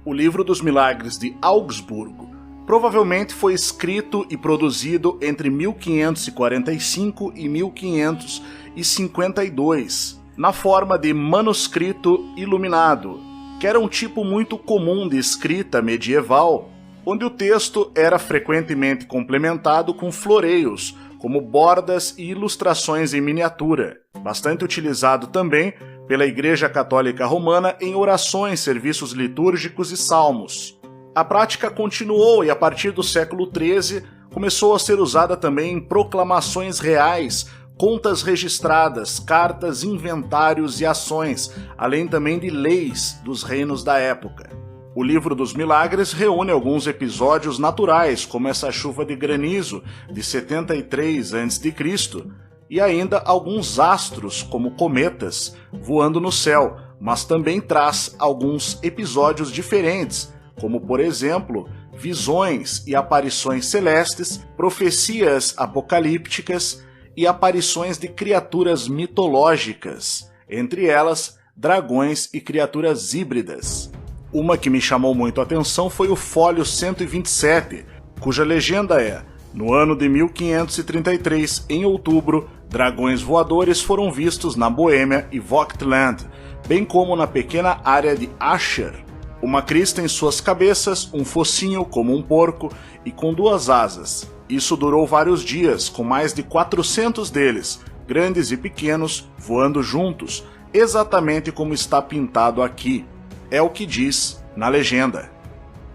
O Livro dos Milagres de Augsburgo provavelmente foi escrito e produzido entre 1545 e 1552, na forma de manuscrito iluminado, que era um tipo muito comum de escrita medieval, onde o texto era frequentemente complementado com floreios, como bordas e ilustrações em miniatura, bastante utilizado também pela Igreja Católica Romana em orações, serviços litúrgicos e salmos. A prática continuou e a partir do século XIII começou a ser usada também em proclamações reais, contas registradas, cartas, inventários e ações, além também de leis dos reinos da época. O Livro dos Milagres reúne alguns episódios naturais, como essa chuva de granizo de 73 a.C., e ainda alguns astros, como cometas, voando no céu, mas também traz alguns episódios diferentes, como, por exemplo, visões e aparições celestes, profecias apocalípticas e aparições de criaturas mitológicas, entre elas dragões e criaturas híbridas. Uma que me chamou muito a atenção foi o fólio 127, cuja legenda é: no ano de 1533, em outubro, dragões voadores foram vistos na Boêmia e Vogtland, bem como na pequena área de Ascher. Uma crista em suas cabeças, um focinho como um porco e com 2 asas. Isso durou vários dias, com mais de 400 deles, grandes e pequenos, voando juntos, exatamente como está pintado aqui. É o que diz na legenda.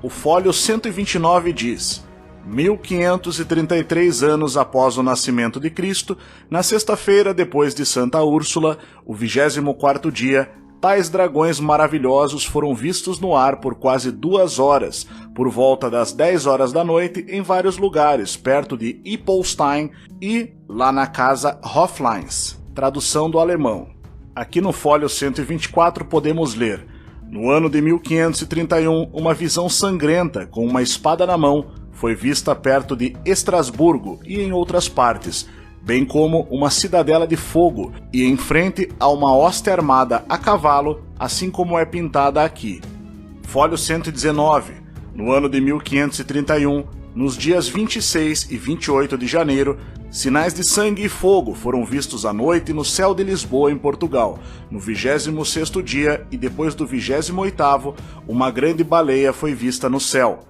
O fólio 129 diz: 1533 anos após o nascimento de Cristo, na sexta-feira depois de Santa Úrsula, o 24º dia, tais dragões maravilhosos foram vistos no ar por quase 2 horas, por volta das 10 horas da noite, em vários lugares, perto de Ippolstein e lá na casa Hofleins, tradução do alemão. Aqui no fólio 124 podemos ler: no ano de 1531, uma visão sangrenta, com uma espada na mão, foi vista perto de Estrasburgo e em outras partes, bem como uma cidadela de fogo e em frente a uma hoste armada a cavalo, assim como é pintada aqui. Fólio 119. No ano de 1531, nos dias 26 e 28 de janeiro, sinais de sangue e fogo foram vistos à noite no céu de Lisboa, em Portugal. No 26º dia e depois do 28º, uma grande baleia foi vista no céu.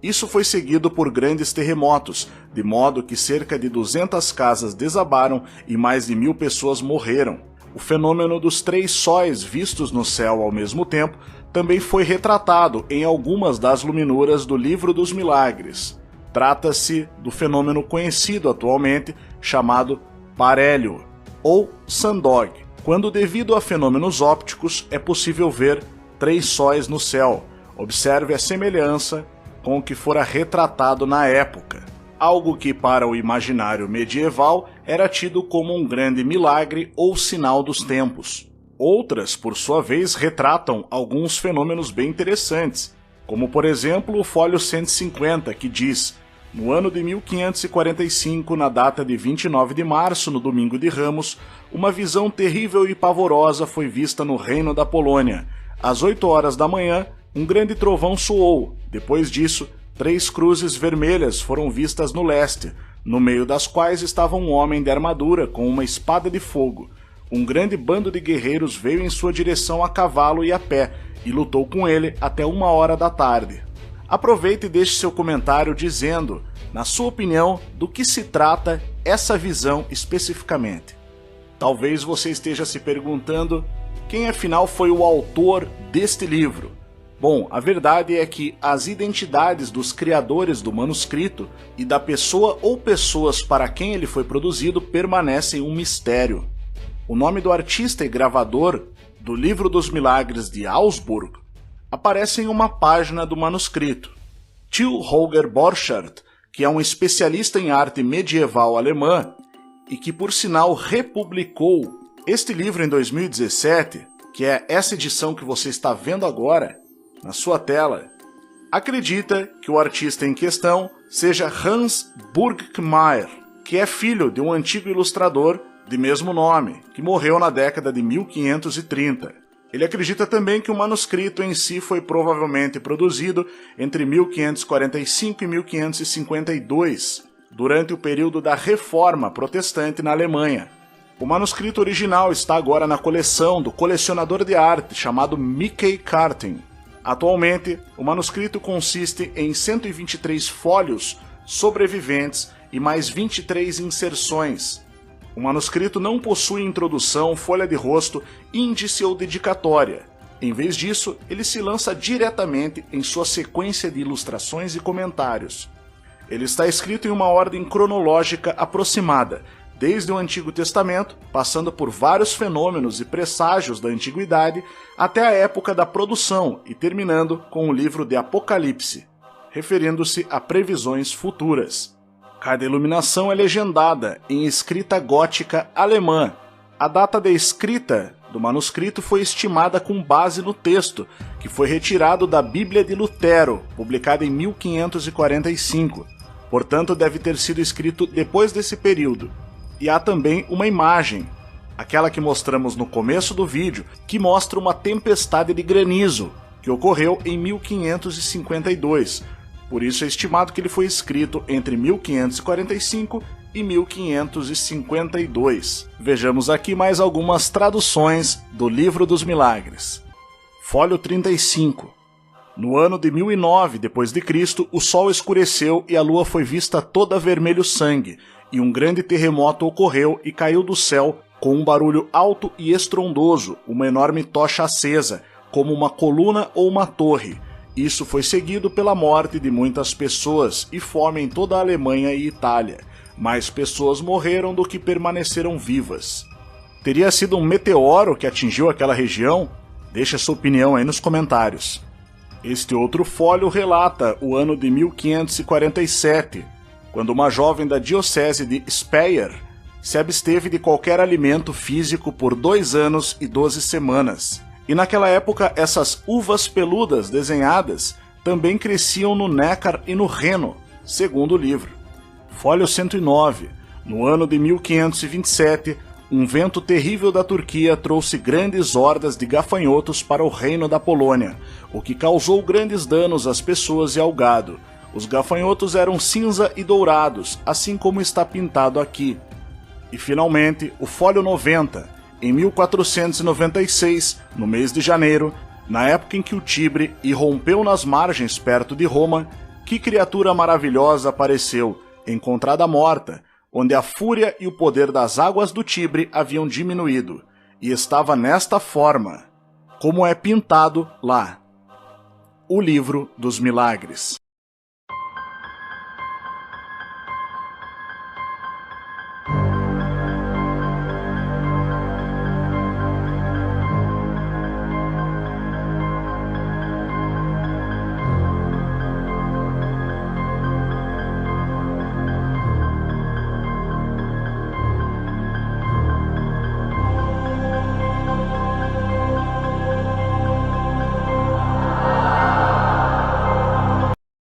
Isso foi seguido por grandes terremotos, de modo que cerca de 200 casas desabaram e mais de 1000 pessoas morreram. O fenômeno dos 3 sóis vistos no céu ao mesmo tempo também foi retratado em algumas das luminuras do Livro dos Milagres. Trata-se do fenômeno conhecido atualmente chamado parélio, ou sandog, quando devido a fenômenos ópticos é possível ver 3 sóis no céu. Observe a semelhança com o que fora retratado na época, algo que para o imaginário medieval era tido como um grande milagre ou sinal dos tempos. Outras, por sua vez, retratam alguns fenômenos bem interessantes, como por exemplo o fólio 150, que diz: no ano de 1545, na data de 29 de março, no domingo de Ramos, uma visão terrível e pavorosa foi vista no reino da Polônia. Às 8 horas da manhã, um grande trovão soou. Depois disso, 3 cruzes vermelhas foram vistas no leste, no meio das quais estava um homem de armadura com uma espada de fogo. Um grande bando de guerreiros veio em sua direção a cavalo e a pé, e lutou com ele até 1 hora da tarde. Aproveite e deixe seu comentário dizendo, na sua opinião, do que se trata essa visão especificamente. Talvez você esteja se perguntando quem afinal foi o autor deste livro. Bom, a verdade é que as identidades dos criadores do manuscrito e da pessoa ou pessoas para quem ele foi produzido permanecem um mistério. O nome do artista e gravador do Livro dos Milagres de Augsburgo aparece em uma página do manuscrito. Till Holger Borchardt, que é um especialista em arte medieval alemã e que por sinal republicou este livro em 2017, que é essa edição que você está vendo agora na sua tela, acredita que o artista em questão seja Hans Burgkmair, que é filho de um antigo ilustrador de mesmo nome, que morreu na década de 1530. Ele acredita também que o manuscrito em si foi provavelmente produzido entre 1545 e 1552, durante o período da Reforma Protestante na Alemanha. O manuscrito original está agora na coleção do colecionador de arte chamado Mickey Cartin. Atualmente, o manuscrito consiste em 123 folhos sobreviventes e mais 23 inserções. O manuscrito não possui introdução, folha de rosto, índice ou dedicatória. Em vez disso, ele se lança diretamente em sua sequência de ilustrações e comentários. Ele está escrito em uma ordem cronológica aproximada, desde o Antigo Testamento, passando por vários fenômenos e presságios da Antiguidade, até a época da produção e terminando com o livro de Apocalipse, referindo-se a previsões futuras. Cada iluminação é legendada em escrita gótica alemã. A data de escrita do manuscrito foi estimada com base no texto, que foi retirado da Bíblia de Lutero, publicada em 1545. Portanto, deve ter sido escrito depois desse período. E há também uma imagem, aquela que mostramos no começo do vídeo, que mostra uma tempestade de granizo, que ocorreu em 1552. Por isso é estimado que ele foi escrito entre 1545 e 1552. Vejamos aqui mais algumas traduções do Livro dos Milagres. Folho 35. No ano de 1009 d.C., o sol escureceu e a lua foi vista toda vermelho sangue, e um grande terremoto ocorreu e caiu do céu com um barulho alto e estrondoso, uma enorme tocha acesa, como uma coluna ou uma torre. Isso foi seguido pela morte de muitas pessoas e fome em toda a Alemanha e Itália. Mais pessoas morreram do que permaneceram vivas. Teria sido um meteoro que atingiu aquela região? Deixe sua opinião aí nos comentários. Este outro folho relata o ano de 1547, quando uma jovem da diocese de Speyer se absteve de qualquer alimento físico por 2 anos e 12 semanas. E naquela época, essas uvas peludas desenhadas também cresciam no Neckar e no Reno, segundo o livro. Folho 109. No ano de 1527, um vento terrível da Turquia trouxe grandes hordas de gafanhotos para o reino da Polônia, o que causou grandes danos às pessoas e ao gado. Os gafanhotos eram cinza e dourados, assim como está pintado aqui. E finalmente, o folho 90. Em 1496, no mês de janeiro, na época em que o Tibre irrompeu nas margens perto de Roma, que criatura maravilhosa apareceu, encontrada morta, onde a fúria e o poder das águas do Tibre haviam diminuído, e estava nesta forma, como é pintado lá. O Livro dos Milagres.